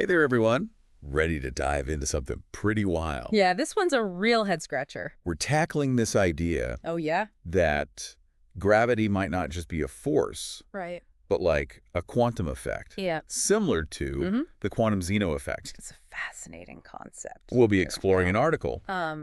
Hey there, everyone. Ready to dive into something pretty wild. Yeah, this one's a real head-scratcher. We're tackling this idea Oh, yeah? that gravity might not just be a force, Right. but like a quantum effect. Yeah. Similar to the quantum Zeno effect. It's a fascinating concept. We'll be exploring an article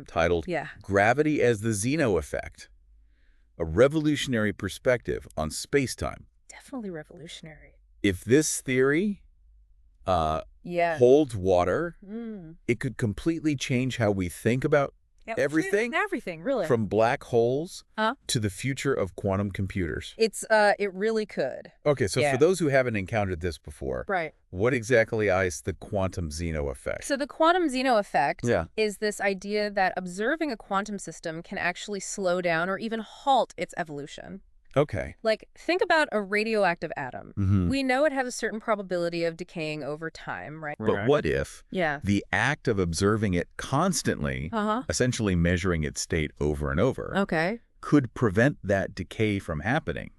titled yeah. Gravity as the Zeno Effect, a revolutionary perspective on space-time. Definitely revolutionary. If this theory Yeah. holds water, it could completely change how we think about everything. Everything, really. From black holes to the future of quantum computers. It really could. Okay, so for those who haven't encountered this before, Right. what exactly is the quantum Zeno effect? So the quantum Zeno effect Yeah. is this idea that observing a quantum system can actually slow down or even halt its evolution. Okay. Like, think about a radioactive atom. We know it has a certain probability of decaying over time, right? But what if Yeah. the act of observing it constantly, essentially measuring its state over and over, Okay. could prevent that decay from happening?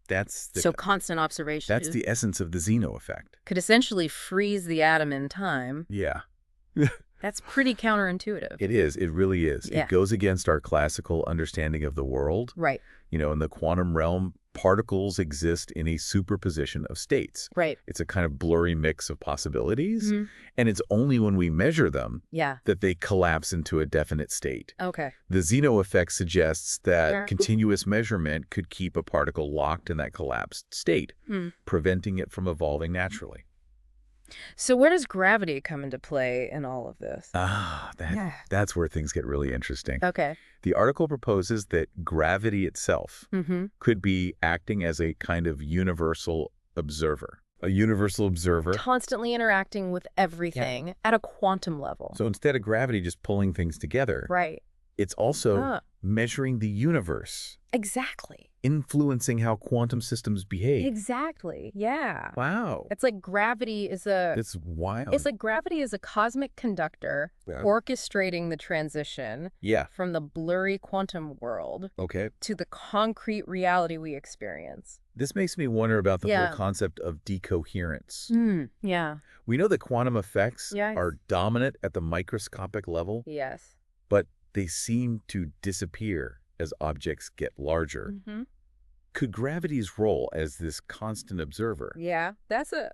That's the, So constant observation. That's the essence of the Zeno effect. Could essentially freeze the atom in time. Yeah. That's pretty counterintuitive. It is. It really is. Yeah. It goes against our classical understanding of the world. Right. You know, in the quantum realm, particles exist in a superposition of states. Right. It's a kind of blurry mix of possibilities. And it's only when we measure them that they collapse into a definite state. Okay. The Zeno effect suggests that continuous measurement could keep a particle locked in that collapsed state, preventing it from evolving naturally. So where does gravity come into play in all of this? That's where things get really interesting. Okay. The article proposes that gravity itself could be acting as a kind of universal observer. A universal observer. Constantly interacting with everything at a quantum level. So instead of gravity just pulling things together, it's also measuring the universe. Exactly. Influencing how quantum systems behave. Exactly. Yeah. Wow. It's like gravity is It's wild. It's like gravity is a cosmic conductor orchestrating the transition from the blurry quantum world to the concrete reality we experience. This makes me wonder about the whole concept of decoherence. Yeah. We know that quantum effects are dominant at the microscopic level. Yes. But they seem to disappear as objects get larger. Could gravity's role as this constant observer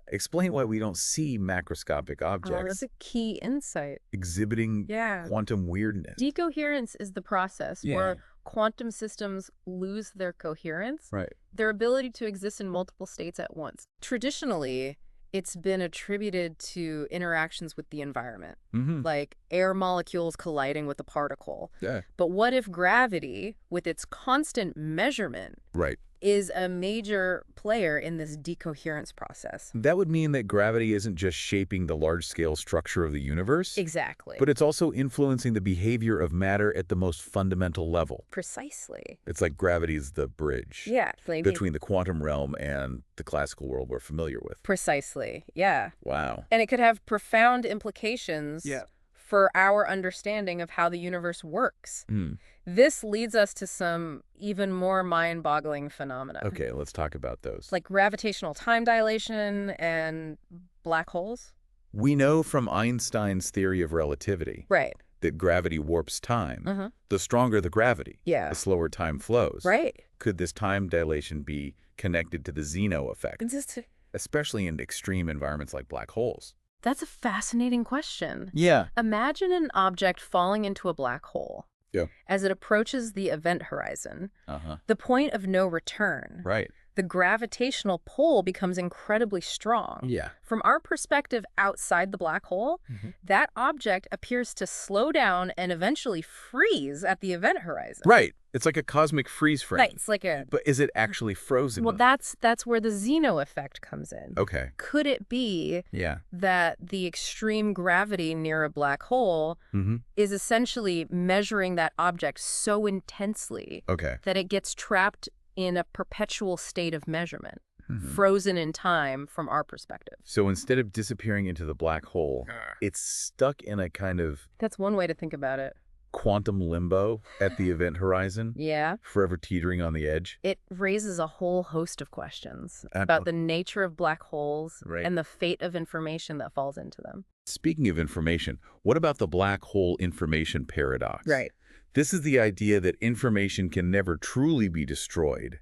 explain why we don't see macroscopic objects that's a key insight. exhibiting quantum weirdness? Decoherence is the process where quantum systems lose their coherence, Right. their ability to exist in multiple states at once. Traditionally, it's been attributed to interactions with the environment, like air molecules colliding with a particle. Yeah. But what if gravity, with its constant measurement, is a major player in this decoherence process? That would mean that gravity isn't just shaping the large-scale structure of the universe. Exactly. But it's also influencing the behavior of matter at the most fundamental level. Precisely. It's like gravity's the bridge between the quantum realm and the classical world we're familiar with. Precisely. Yeah. Wow. And it could have profound implications for our understanding of how the universe works. This leads us to some even more mind-boggling phenomena. Okay, let's talk about those. Like gravitational time dilation and black holes. We know from Einstein's theory of relativity that gravity warps time. The stronger the gravity, the slower time flows. Could this time dilation be connected to the Zeno effect, especially in extreme environments like black holes? That's a fascinating question. Yeah. Imagine an object falling into a black hole. As it approaches the event horizon, the point of no return, the gravitational pull becomes incredibly strong. From our perspective outside the black hole, that object appears to slow down and eventually freeze at the event horizon. Right. It's like a cosmic freeze frame. It's like a... But is it actually frozen? Well, that's where the Zeno effect comes in. Okay. Could it be that the extreme gravity near a black hole is essentially measuring that object so intensely that it gets trapped in a perpetual state of measurement, frozen in time from our perspective? So instead of disappearing into the black hole, it's stuck in a kind of... That's one way to think about it. quantum limbo at the event horizon? Yeah. Forever teetering on the edge? It raises a whole host of questions about the nature of black holes and the fate of information that falls into them. Speaking of information, what about the black hole information paradox? Right. This is the idea that information can never truly be destroyed,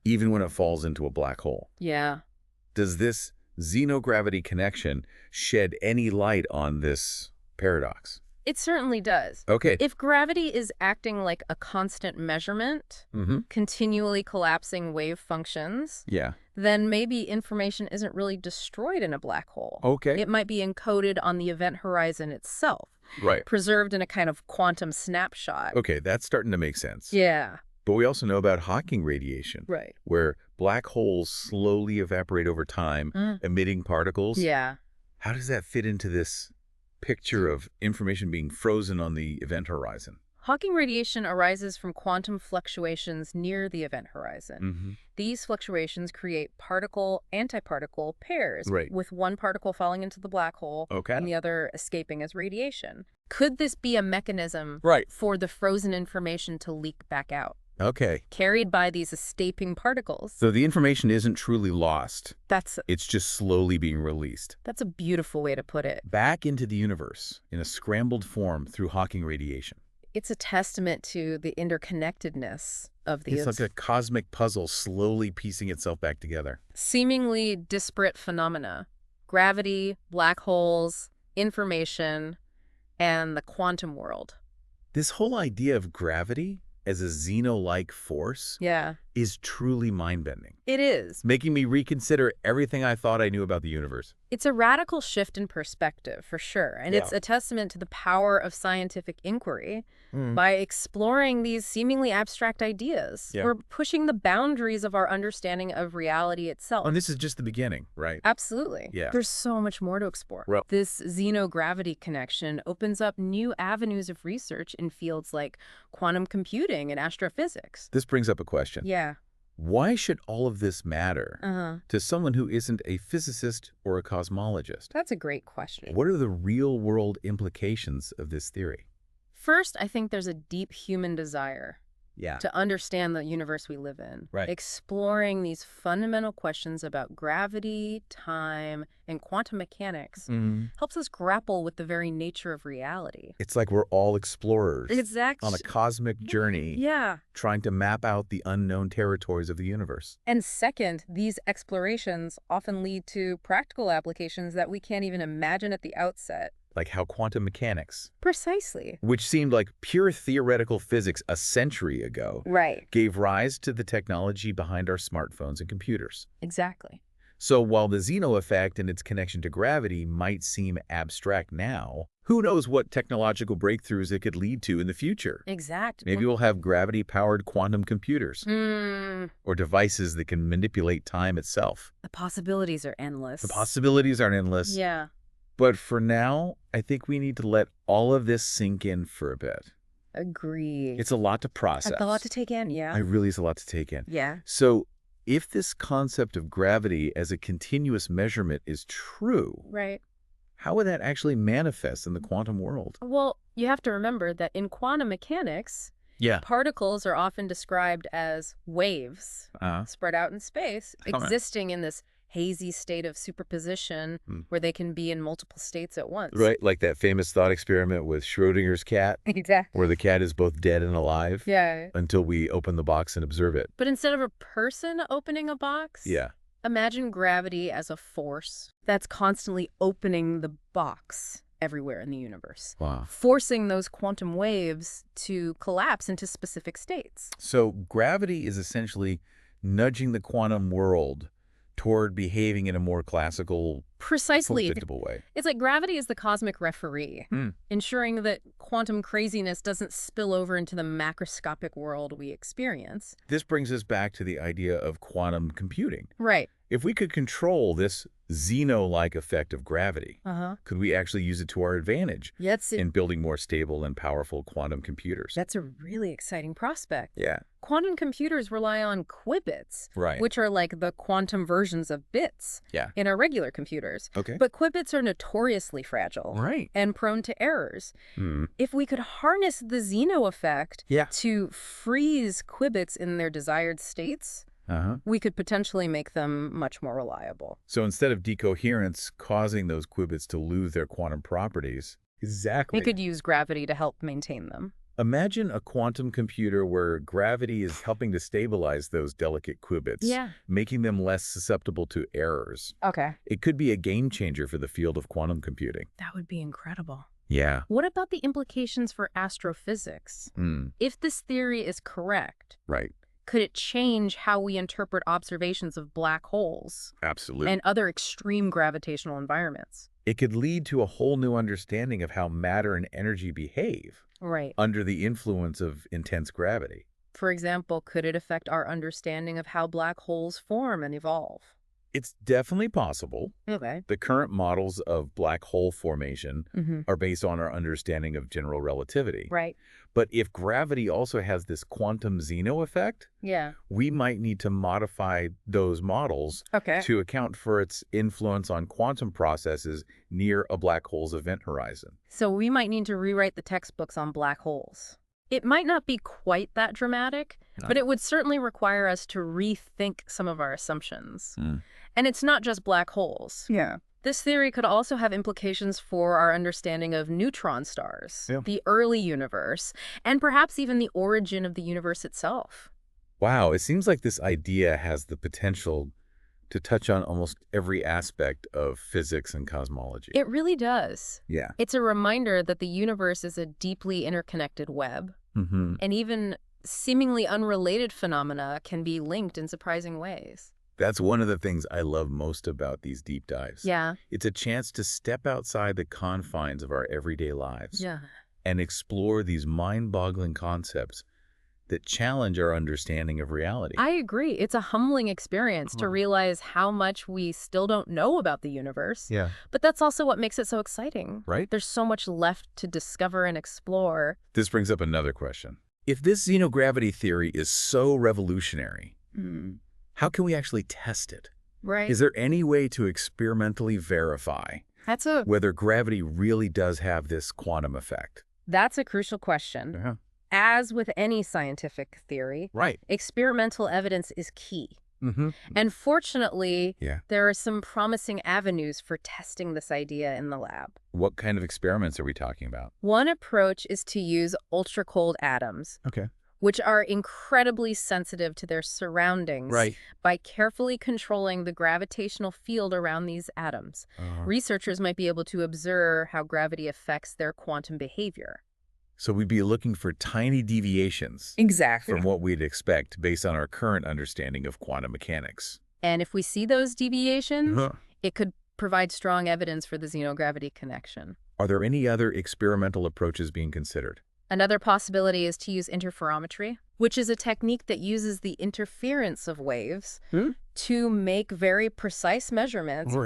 even when it falls into a black hole. Yeah. Does this xenogravity connection shed any light on this paradox? It certainly does. Okay. If gravity is acting like a constant measurement, continually collapsing wave functions, then maybe information isn't really destroyed in a black hole. Okay. It might be encoded on the event horizon itself. Right. Preserved in a kind of quantum snapshot. Okay, that's starting to make sense. Yeah. But we also know about Hawking radiation, where black holes slowly evaporate over time, emitting particles. Yeah. How does that fit into this picture of information being frozen on the event horizon? Hawking radiation arises from quantum fluctuations near the event horizon. These fluctuations create particle-antiparticle pairs, with one particle falling into the black hole and the other escaping as radiation. Could this be a mechanism for the frozen information to leak back out? Okay. Carried by these escaping particles. So the information isn't truly lost. It's just slowly being released. That's a beautiful way to put it. Back into the universe in a scrambled form through Hawking radiation. It's a testament to the interconnectedness of these. It's like a cosmic puzzle slowly piecing itself back together. Seemingly disparate phenomena. Gravity, black holes, information, and the quantum world. This whole idea of gravity as a Zeno-like force is truly mind-bending. It is. Making me reconsider everything I thought I knew about the universe. It's a radical shift in perspective, for sure. And it's a testament to the power of scientific inquiry. By exploring these seemingly abstract ideas, we're pushing the boundaries of our understanding of reality itself. And this is just the beginning, right? Absolutely. Yeah. There's so much more to explore. This xenogravity connection opens up new avenues of research in fields like quantum computing and astrophysics. This brings up a question. Yeah. Why should all of this matter to someone who isn't a physicist or a cosmologist? That's a great question. What are the real-world implications of this theory? First, I think there's a deep human desire to understand the universe we live in. Exploring these fundamental questions about gravity, time, and quantum mechanics helps us grapple with the very nature of reality. It's like we're all explorers. Exactly. On a cosmic journey. Trying to map out the unknown territories of the universe. And second, these explorations often lead to practical applications that we can't even imagine at the outset. Like how quantum mechanics, precisely, which seemed like pure theoretical physics a century ago, gave rise to the technology behind our smartphones and computers. Exactly. So while the Zeno effect and its connection to gravity might seem abstract now, who knows what technological breakthroughs it could lead to in the future? Exactly. Maybe we'll have gravity-powered quantum computers or devices that can manipulate time itself. The possibilities are endless. The possibilities aren't endless. Yeah. But for now, I think we need to let all of this sink in for a bit. Agreed. It's a lot to process. It's a lot to take in, yeah. It really is a lot to take in. Yeah. So if this concept of gravity as a continuous measurement is true, how would that actually manifest in the quantum world? Well, you have to remember that in quantum mechanics, particles are often described as waves spread out in space, existing in this hazy state of superposition where they can be in multiple states at once. Right, like that famous thought experiment with Schrodinger's cat. Exactly. Where the cat is both dead and alive. Yeah. Until we open the box and observe it. But instead of a person opening a box, imagine gravity as a force that's constantly opening the box everywhere in the universe. Wow. Forcing those quantum waves to collapse into specific states. So gravity is essentially nudging the quantum world toward behaving in a more classical, predictable way. It's like gravity is the cosmic referee, ensuring that quantum craziness doesn't spill over into the macroscopic world we experience. This brings us back to the idea of quantum computing. Right. If we could control this Zeno-like effect of gravity, could we actually use it to our advantage in building more stable and powerful quantum computers? That's a really exciting prospect. Yeah. Quantum computers rely on qubits, right, which are like the quantum versions of bits in our regular computers. Okay. But qubits are notoriously fragile and prone to errors. If we could harness the Zeno effect to freeze qubits in their desired states, we could potentially make them much more reliable. So instead of decoherence causing those qubits to lose their quantum properties, we could use gravity to help maintain them. Imagine a quantum computer where gravity is helping to stabilize those delicate qubits, making them less susceptible to errors. Okay. It could be a game changer for the field of quantum computing. That would be incredible. Yeah. What about the implications for astrophysics? If this theory is correct, could it change how we interpret observations of black holes? Absolutely. And other extreme gravitational environments? It could lead to a whole new understanding of how matter and energy behave under the influence of intense gravity. For example, could it affect our understanding of how black holes form and evolve? It's definitely possible. Okay. The current models of black hole formation are based on our understanding of general relativity. Right. But if gravity also has this quantum Zeno effect, we might need to modify those models to account for its influence on quantum processes near a black hole's event horizon. So we might need to rewrite the textbooks on black holes. It might not be quite that dramatic, but it would certainly require us to rethink some of our assumptions. And it's not just black holes. Yeah. This theory could also have implications for our understanding of neutron stars, the early universe, and perhaps even the origin of the universe itself. Wow, it seems like this idea has the potential to touch on almost every aspect of physics and cosmology. It really does. Yeah. It's a reminder that the universe is a deeply interconnected web, and even seemingly unrelated phenomena can be linked in surprising ways. That's one of the things I love most about these deep dives. Yeah. It's a chance to step outside the confines of our everyday lives and explore these mind-boggling concepts that challenge our understanding of reality. I agree. It's a humbling experience to realize how much we still don't know about the universe. Yeah. But that's also what makes it so exciting. Right? There's so much left to discover and explore. This brings up another question. If this xenogravity theory is so revolutionary, how can we actually test it? Right. Is there any way to experimentally verify whether gravity really does have this quantum effect? That's a crucial question. As with any scientific theory, experimental evidence is key. And fortunately, there are some promising avenues for testing this idea in the lab. What kind of experiments are we talking about? One approach is to use ultra-cold atoms, which are incredibly sensitive to their surroundings by carefully controlling the gravitational field around these atoms. Researchers might be able to observe how gravity affects their quantum behavior. So we'd be looking for tiny deviations from what we'd expect based on our current understanding of quantum mechanics. And if we see those deviations, it could provide strong evidence for the xenogravity connection. Are there any other experimental approaches being considered? Another possibility is to use interferometry, which is a technique that uses the interference of waves to make very precise measurements.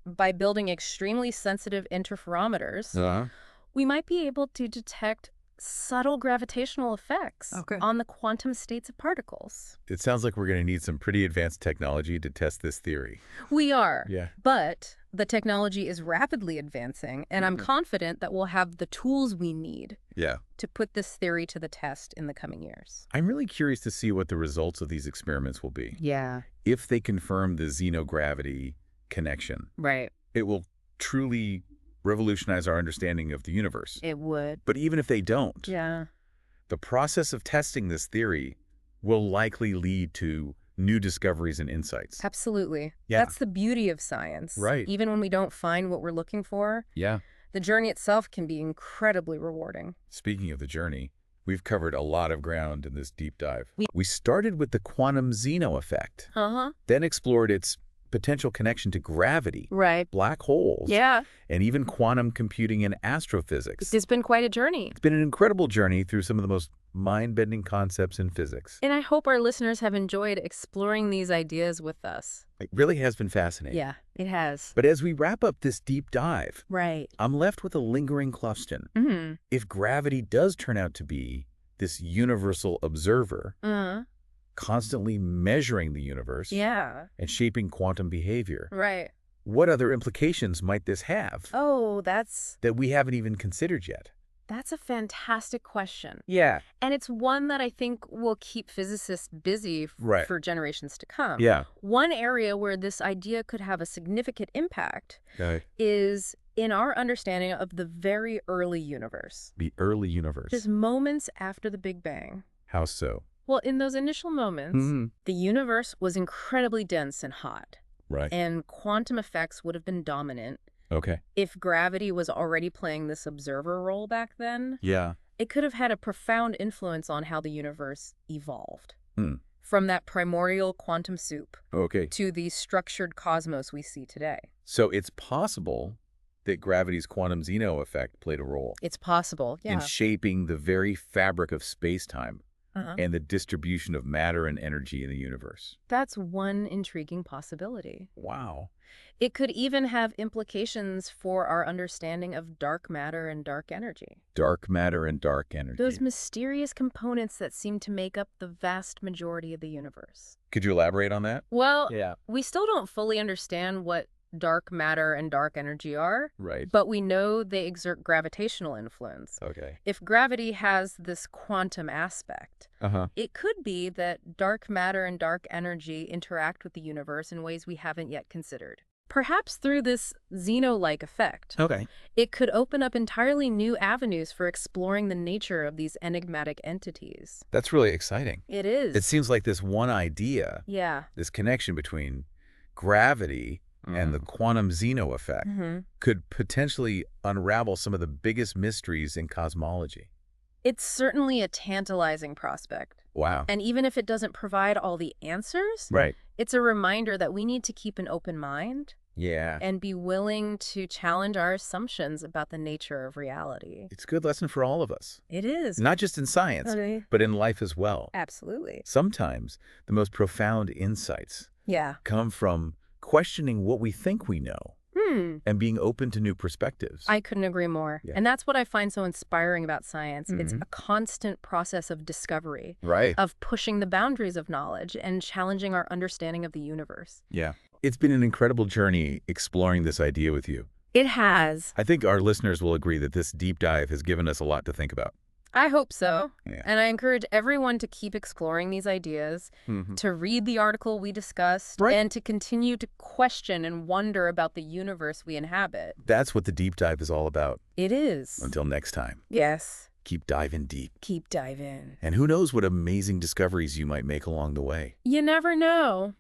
By building extremely sensitive interferometers, we might be able to detect subtle gravitational effects on the quantum states of particles. It sounds like we're going to need some pretty advanced technology to test this theory. We are. But the technology is rapidly advancing, and I'm confident that we'll have the tools we need to put this theory to the test in the coming years. I'm really curious to see what the results of these experiments will be. If they confirm the xenogravity connection, it will truly revolutionize our understanding of the universe. It would. But even if they don't, the process of testing this theory will likely lead to new discoveries and insights. Absolutely. That's the beauty of science. Even when we don't find what we're looking for, the journey itself can be incredibly rewarding. Speaking of the journey, we've covered a lot of ground in this deep dive. We started with the quantum Zeno effect, then explored its potential connection to gravity, black holes, and even quantum computing and astrophysics. It's been quite a journey. It's been an incredible journey through some of the most mind-bending concepts in physics. And I hope our listeners have enjoyed exploring these ideas with us. It really has been fascinating. Yeah, it has. But as we wrap up this deep dive, right, I'm left with a lingering question. If gravity does turn out to be this universal observer, constantly measuring the universe and shaping quantum behavior, what other implications might this have? Oh, that we haven't even considered yet. That's a fantastic question. Yeah. And it's one that I think will keep physicists busy for generations to come. Yeah. One area where this idea could have a significant impact is in our understanding of the very early universe. The early universe. Just moments after the Big Bang. How so? Well, in those initial moments, the universe was incredibly dense and hot. Right. And quantum effects would have been dominant. Okay. If gravity was already playing this observer role back then, it could have had a profound influence on how the universe evolved. From that primordial quantum soup to the structured cosmos we see today. So it's possible that gravity's quantum-Zeno effect played a role. It's possible, in shaping the very fabric of space-time and the distribution of matter and energy in the universe. That's one intriguing possibility. Wow. It could even have implications for our understanding of dark matter and dark energy. Dark matter and dark energy. Those mysterious components that seem to make up the vast majority of the universe. Could you elaborate on that? Well, we still don't fully understand what dark matter and dark energy are. Right. But we know they exert gravitational influence. Okay. If gravity has this quantum aspect, it could be that dark matter and dark energy interact with the universe in ways we haven't yet considered. Perhaps through this Zeno-like effect. Okay. It could open up entirely new avenues for exploring the nature of these enigmatic entities. That's really exciting. It is. It seems like this one idea, this connection between gravity and the quantum-Zeno effect could potentially unravel some of the biggest mysteries in cosmology. It's certainly a tantalizing prospect. Wow. And even if it doesn't provide all the answers, it's a reminder that we need to keep an open mind and be willing to challenge our assumptions about the nature of reality. It's a good lesson for all of us. It is. Not just in science, but in life as well. Absolutely. Sometimes the most profound insights come from questioning what we think we know and being open to new perspectives. I couldn't agree more. And that's what I find so inspiring about science. It's a constant process of discovery, of pushing the boundaries of knowledge and challenging our understanding of the universe. Yeah. It's been an incredible journey exploring this idea with you. It has. I think our listeners will agree that this deep dive has given us a lot to think about. I hope so. And I encourage everyone to keep exploring these ideas, to read the article we discussed, and to continue to question and wonder about the universe we inhabit. That's what the deep dive is all about. It is. Until next time. Yes. Keep diving deep. Keep diving. And who knows what amazing discoveries you might make along the way. You never know.